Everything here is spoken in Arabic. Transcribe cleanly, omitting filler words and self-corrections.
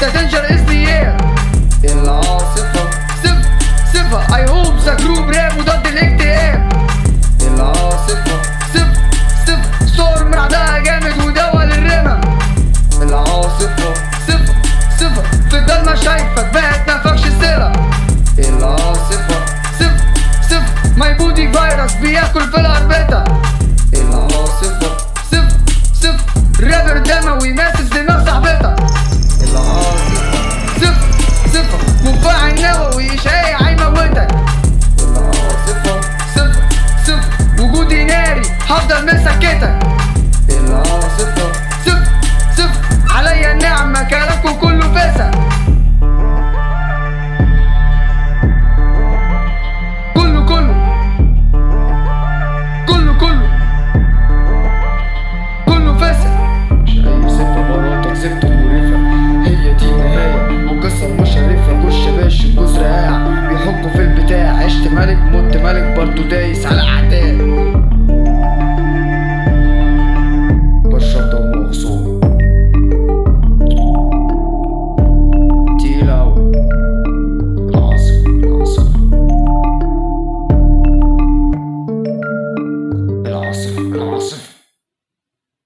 ستنشر اسمي العاصفة صفة I hope ذا جروب راب وضد الاكتئاب. العاصفة صفة ستورم رعدها جامد ودول الرمم. العاصفة صفة في الضلمة شايفك بقت مفكش السلة. العاصفة صفة ماي بودي فيروس بياكل في الأربطة. العاصفة صفة رابر دموي ماسس دماغ صاحبتها. العاصفة صفة مفاعل نووي إشعاعي هيموتك. العاصفة صفة وجودي ناري هفضل مسكتك. العاصفة صفة عليا النعمة كلامكم كله فسد. كله فسد. مش أي صفة براءة زفت ورفة، هي دي نهاية وقصة مشرفة. خش باش الجزر قاع بيحكوا في البتاع، عشت ملك مت ملك برضو دايس على